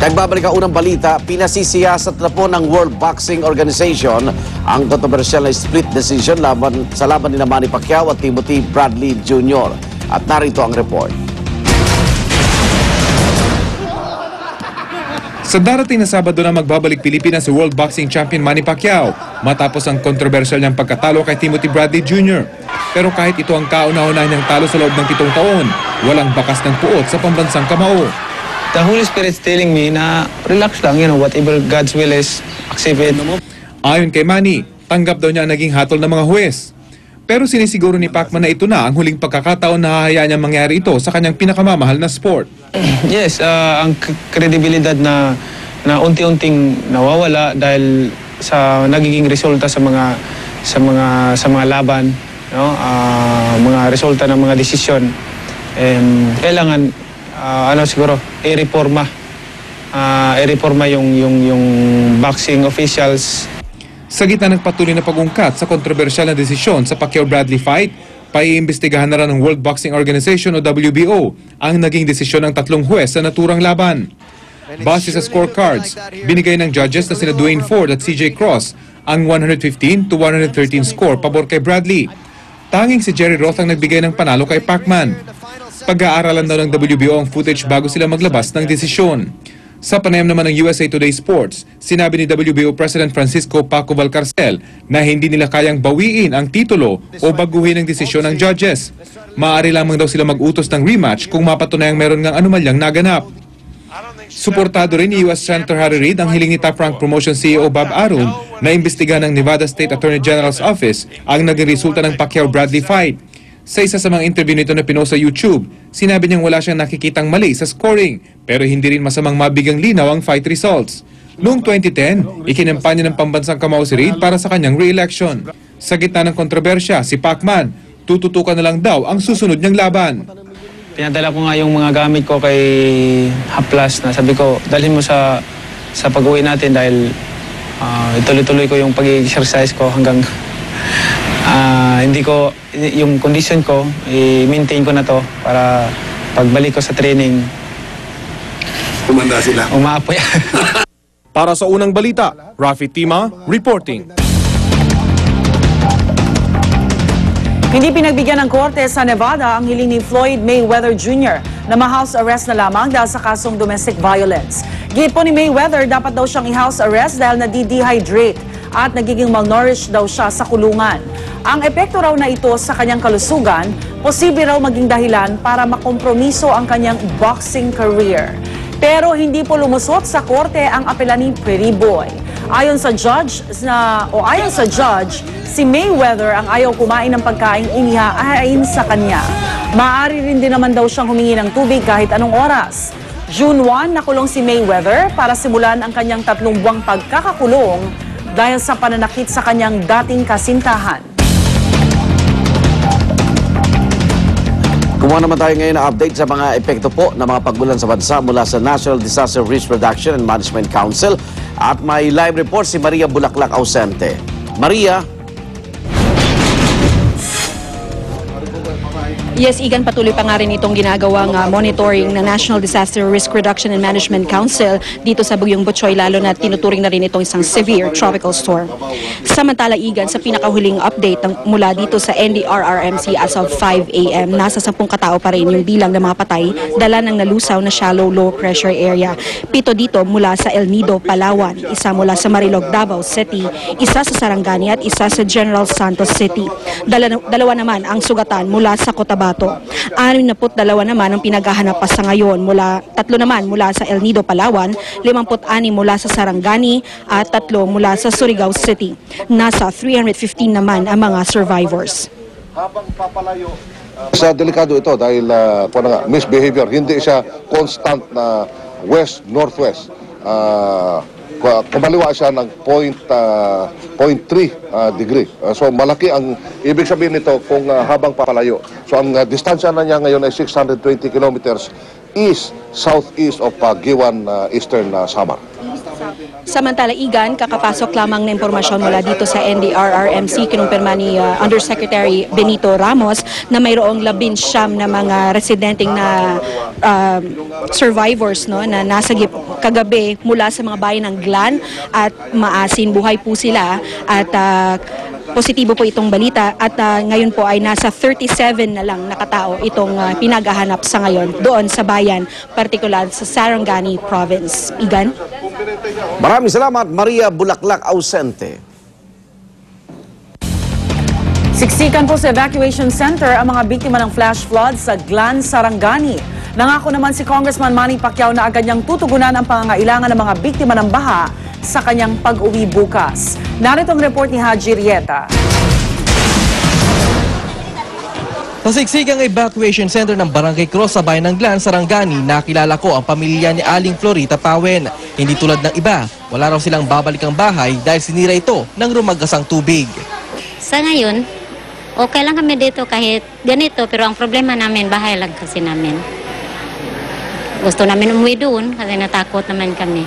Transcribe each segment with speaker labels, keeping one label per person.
Speaker 1: Nagbabalik ang unang balita, pinasisiyasat na po ng World Boxing Organization ang kontrobersyal na split decision sa laban ni Manny Pacquiao at Timothy Bradley Jr. At narito ang report.
Speaker 2: Sa darating na Sabado na magbabalik Pilipinas si World Boxing Champion Manny Pacquiao matapos ang kontrobersyal niyang pagkatalo kay Timothy Bradley Jr. Pero kahit ito ang kauna-unahan niyang talo sa loob ng 7 taon, walang bakas ng puot sa pambansang kamao.
Speaker 3: The Holy Spirit's telling me na relax lang, whatever God's will is, accept it.
Speaker 2: Ayon kay Manny, tanggap daw niya ang naging hatol ng mga huwes. Pero sinisiguro ni Pacman na ito na ang huling pagkakataon na hahayaan niya mangyari ito sa kanyang pinakamamahal na sport.
Speaker 3: Yes, ang kredibilidad na unti-unting nawawala dahil sa nagiging resulta sa mga laban, mga resulta ng mga desisyon. Kailangan siguro i-reforma yung boxing officials.
Speaker 2: Sa gitna ng patuloy na pag-ungkat sa kontrobersyal na desisyon sa Pacquiao-Bradley fight, paiimbestigahan na rin ng World Boxing Organization o WBO ang naging desisyon ng 3 huwes sa naturang laban. Base sa scorecards, binigay ng judges na sina Dwayne Ford at CJ Cross ang 115-113 score pabor kay Bradley. Tanging si Jerry Roth ang nagbigay ng panalo kay Pacman. Pag-aaralan daw ng WBO ang footage bago sila maglabas ng desisyon. Sa panayam naman ng USA Today Sports, sinabi ni WBO President Francisco Paco Valcarcel na hindi nila kayang bawiin ang titulo o baguhin ang desisyon ng judges. Maaari lamang daw sila mag-utos ng rematch kung mapatunayang meron ngang anumalyang naganap. Suportado rin ni US Senator Harry Reid ang hiling ni Top Rank Promotion CEO Bob Arum na imbestigahan ng Nevada State Attorney General's Office ang naging resulta ng Pacquiao-Bradley fight. Sa isa sa mga interview nito na pinost sa YouTube, sinabi niyang wala siyang nakikitang mali sa scoring, pero hindi rin masamang mabigang linaw ang fight results. Noong 2010, ikinampanya ng pambansang kamao si Reid para sa kanyang re-election. Sa gitna ng kontrobersya, si Pacman, tututukan na lang daw ang susunod niyang laban.
Speaker 3: Pinadala ko nga yung mga gamit ko kay Haplas na sabi ko, dalhin mo sa pag-uwi natin dahil ituloy-tuloy ko yung pag-exercise ko hanggang yung condition ko, i-maintain ko na to para pagbalik ko sa training.
Speaker 1: Kumanda sila.
Speaker 3: Umaapoy.
Speaker 2: Para sa unang balita, Rafi Tima, reporting.
Speaker 4: Hindi pinagbigyan ng korte sa Nevada ang hiling ni Floyd Mayweather Jr. na ma-house arrest na lamang dahil sa kasong domestic violence. Git po ni Mayweather, dapat daw siyang i-house arrest dahil nadi-dehydrate at nagiging malnourished daw siya sa kulungan. Ang epekto raw na ito sa kanyang kalusugan, posible raw maging dahilan para makompromiso ang kanyang boxing career. Pero hindi po lumusot sa korte ang apela ni Pretty Boy. Ayon sa judge, si Mayweather ang ayaw kumain ng pagkain inihain sa kanya. Maaari rin din naman daw siyang humingi ng tubig kahit anong oras. June 1, nakulong si Mayweather para simulan ang kanyang 3 buwang pagkakakulong dahil sa pananakit sa kanyang dating kasintahan.
Speaker 1: Kumuha naman tayo ngayon ng update sa mga epekto po ng mga pagulan sa bansa mula sa National Disaster Risk Reduction and Management Council. At may live report si Maria Bulaklak Ausente. Maria.
Speaker 5: Yes, Igan, patuloy pa nga rin itong ginagawang monitoring ng National Disaster Risk Reduction and Management Council dito sa Bugyong Butchoy, lalo na tinuturing na rin itong isang severe tropical storm. Samantala, Igan, sa pinakahuling update mula dito sa NDRRMC as of 5 a.m., nasa 10 katao pa rin yung bilang ng mga patay, dala ng nalusaw na shallow low pressure area. 7 dito mula sa El Nido, Palawan, isa mula sa Marilog, Davao City, isa sa Sarangani at isa sa General Santos City. Dalawa naman ang sugatan mula sa Cotabato. 62 naman ang pinaghahanap pa sa ngayon, 3 naman mula sa El Nido, Palawan, 56 mula sa Sarangani at 3 mula sa Surigao City. Nasa 315 naman ang mga survivors.
Speaker 6: Sa delikado ito dahil misbehavior, hindi siya constant na west-northwest. Kumaliwa siya ng 0.3 degree. So malaki ang ibig sabihin nito kung habang papalayo. So ang distansya na niya ngayon ay 620 kilometers east-southeast of Giwan, Eastern Samar.
Speaker 5: Samantala, Igan, kakapasok lamang na impormasyon mula dito sa NDRRMC, kinumpirma ni Undersecretary Benito Ramos na mayroong 19 na mga residenteng na survivors, no, na nasagip kagabi mula sa mga bayan ng Glan at Maasin. Buhay po sila at positibo po itong balita at ngayon po ay nasa 37 na lang nakatao itong pinaghahanap sa ngayon doon sa bayan, partikular sa Sarangani Province. Igan?
Speaker 1: Maraming salamat, Maria Bulaklak Ausente.
Speaker 4: Siksikan po sa evacuation center ang mga biktima ng flash flood sa Glan, Sarangani. Nangako naman si Congressman Manny Pacquiao na agad niyang tutugunan ang pangangailangan ng mga biktima ng baha sa kanyang pag-uwi bukas. Narito ang report ni Haji Rieta.
Speaker 7: Sa siksikang evacuation center ng Barangay Cross sa bayan ng Glan, Sarangani, nakilala ko ang pamilya ni Aling Florita Pawen. Hindi tulad ng iba, wala raw silang babalikang bahay dahil sinira ito ng rumagasang tubig.
Speaker 8: Sa ngayon, okay lang kami dito kahit ganito, pero ang problema namin, bahay lang kasi namin. Gusto namin umuwi doon kasi natakot naman kami.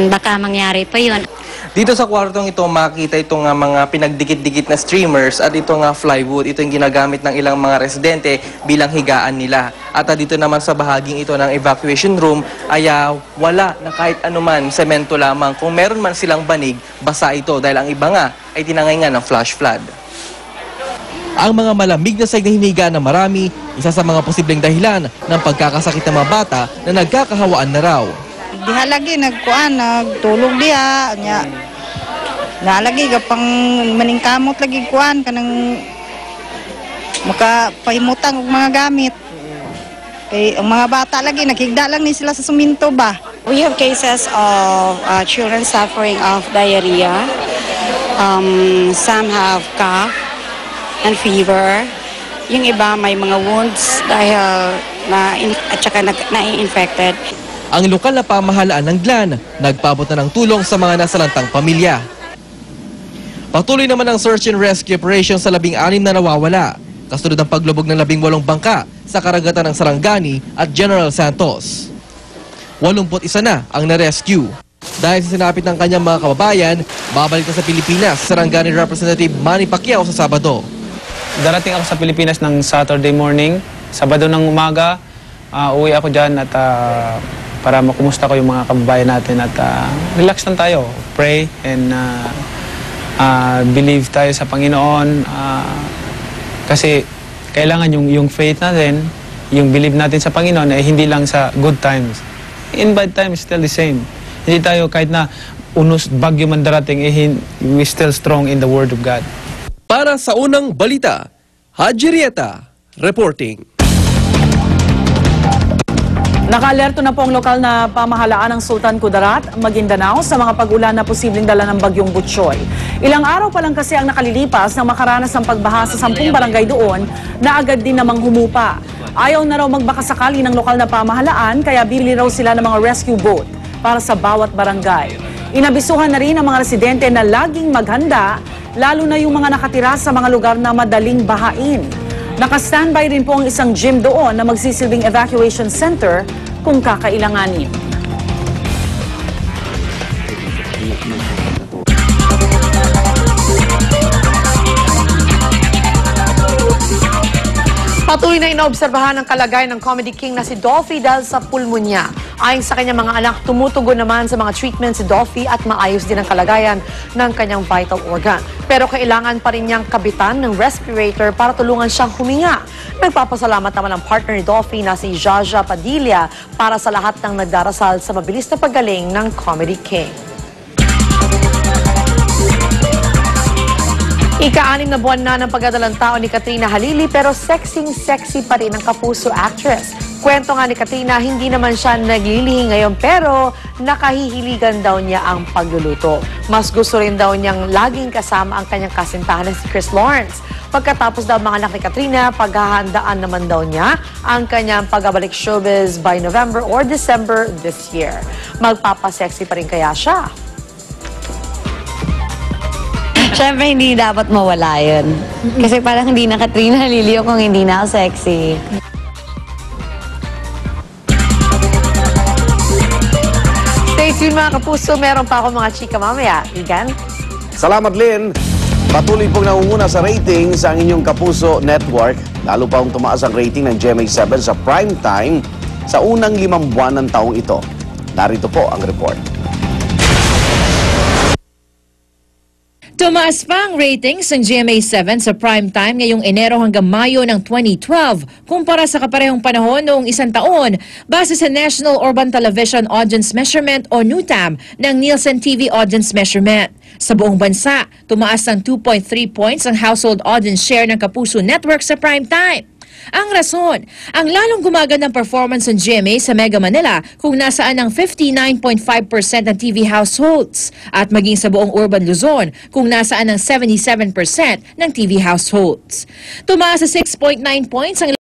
Speaker 8: Baka mangyari pa yun.
Speaker 7: Dito sa kwartong ito, makita itong mga pinagdikit-dikit na streamers at itong plywood. Ito yung ginagamit ng ilang mga residente bilang higaan nila. At dito naman sa bahaging ito ng evacuation room ay wala na kahit anuman semento lamang. Kung meron man silang banig, basa ito dahil ang iba nga ay tinangay nga ng flash flood. Ang mga malamig na sahig na hiniga na marami, isa sa mga posibleng dahilan ng pagkakasakit ng mga bata na nagkakahawaan na raw.
Speaker 9: Diha lagi nagkuan, nagtulog diha nya. Nalagi kapang maningkamot lagi kuan kanang makapahimutang og mga gamit. Kay ang mga bata lagi nakigda lang ni sila sa suminto ba.
Speaker 10: We have cases of children suffering of diarrhea. Some have cough and fever. Yung iba may mga wounds dahil at saka na-infected.
Speaker 7: Ang lokal na pamahalaan ng Glan nagpaabot na ng tulong sa mga nasalantang pamilya. Patuloy naman ang search and rescue operation sa 16 na nawawala, kasunod ng paglubog ng 18 bangka sa karagatan ng Sarangani at General Santos. 81 na ang na-rescue. Dahil sa sinapit ng kanyang mga kababayan, babalik na sa Pilipinas Sarangani Representative Manny Pacquiao sa Sabado.
Speaker 3: Darating ako sa Pilipinas ng Saturday morning, Sabado ng umaga, uwi ako dyan at para makumusta ko yung mga kababayan natin at relax lang tayo, pray and believe tayo sa Panginoon kasi kailangan yung faith natin, yung believe natin sa Panginoon ay hindi lang sa good times. In bad times, still the same. Hindi tayo kahit na unos bagyo man darating, we still strong in the Word of God.
Speaker 7: Para sa unang balita, Haji Rieta, reporting.
Speaker 4: Naka-alerto na po ang lokal na pamahalaan ng Sultan Kudarat, Maguindanao sa mga pag-ulan na posibleng dala ng bagyong Butchoy. Ilang araw pa lang kasi ang nakalilipas nang makaranas ng pagbaha sa 10 barangay doon na agad din namang humupa. Ayaw na raw magbakasakali ng lokal na pamahalaan kaya bibili raw sila ng mga rescue boat para sa bawat barangay. Inabisuhan na rin ang mga residente na laging maghanda, lalo na yung mga nakatira sa mga lugar na madaling bahain. Naka-standby rin po ang isang gym doon na magsisilbing evacuation center kung kakailanganin.
Speaker 11: Patuloy na inaobserbahan ang kalagayan ng comedy king na si Dolphy dahil sa pulmonya. Ayon sa kanyang mga anak, tumutugon naman sa mga treatment si Dolphy at maayos din ang kalagayan ng kanyang vital organ. Pero kailangan pa rin niyang kabitan ng respirator para tulungan siyang huminga. Nagpapasalamat naman ang partner ni Dolphy na si Jaja Padilla para sa lahat ng nagdarasal sa mabilis na paggaling ng comedy king. Ika-6 na buwan na ng pagdadalang tao ni Katrina Halili pero sexy pa rin ang kapuso actress. Kwento nga ni Katrina, hindi naman siya naglilihi ngayon pero nakahihiligan daw niya ang pagluluto. Mas gusto rin daw niyang laging kasama ang kanyang kasintahan na si Chris Lawrence. Pagkatapos daw mga anak ni Katrina, paghahandaan naman daw niya ang kanyang pagbabalik showbiz by November or December this year. Magpapasexy pa rin kaya siya?
Speaker 10: Siyempre, hindi dapat mawala yun. Kasi parang hindi na Katrina Halili kung hindi na ako sexy.
Speaker 11: Stay Steve mga kapuso, meron pa ako mga chika mamaya. Igan?
Speaker 1: Salamat, Lynn. Patuloy pong nangunguna sa ratings ang inyong Kapuso Network. Lalo pa tumaas ang rating ng GMA7 sa prime time sa unang 5 buwan ng taong ito. Narito po ang report.
Speaker 12: Tumaas pa ang ratings ng GMA7 sa prime time ngayong Enero hanggang Mayo ng 2012 kumpara sa kaparehong panahon noong isang taon base sa National Urban Television Audience Measurement o NUTAM ng Nielsen TV Audience Measurement. Sa buong bansa, tumaas ng 2.3 points ang household audience share ng Kapuso Network sa prime time. Ang rason, ang lalong gumagandang performance ng GMA sa Mega Manila kung nasaan ang 59.5% ng TV households at maging sa buong Urban Luzon kung nasaan ang 77% ng TV households. Tumaas sa 6.9 points ang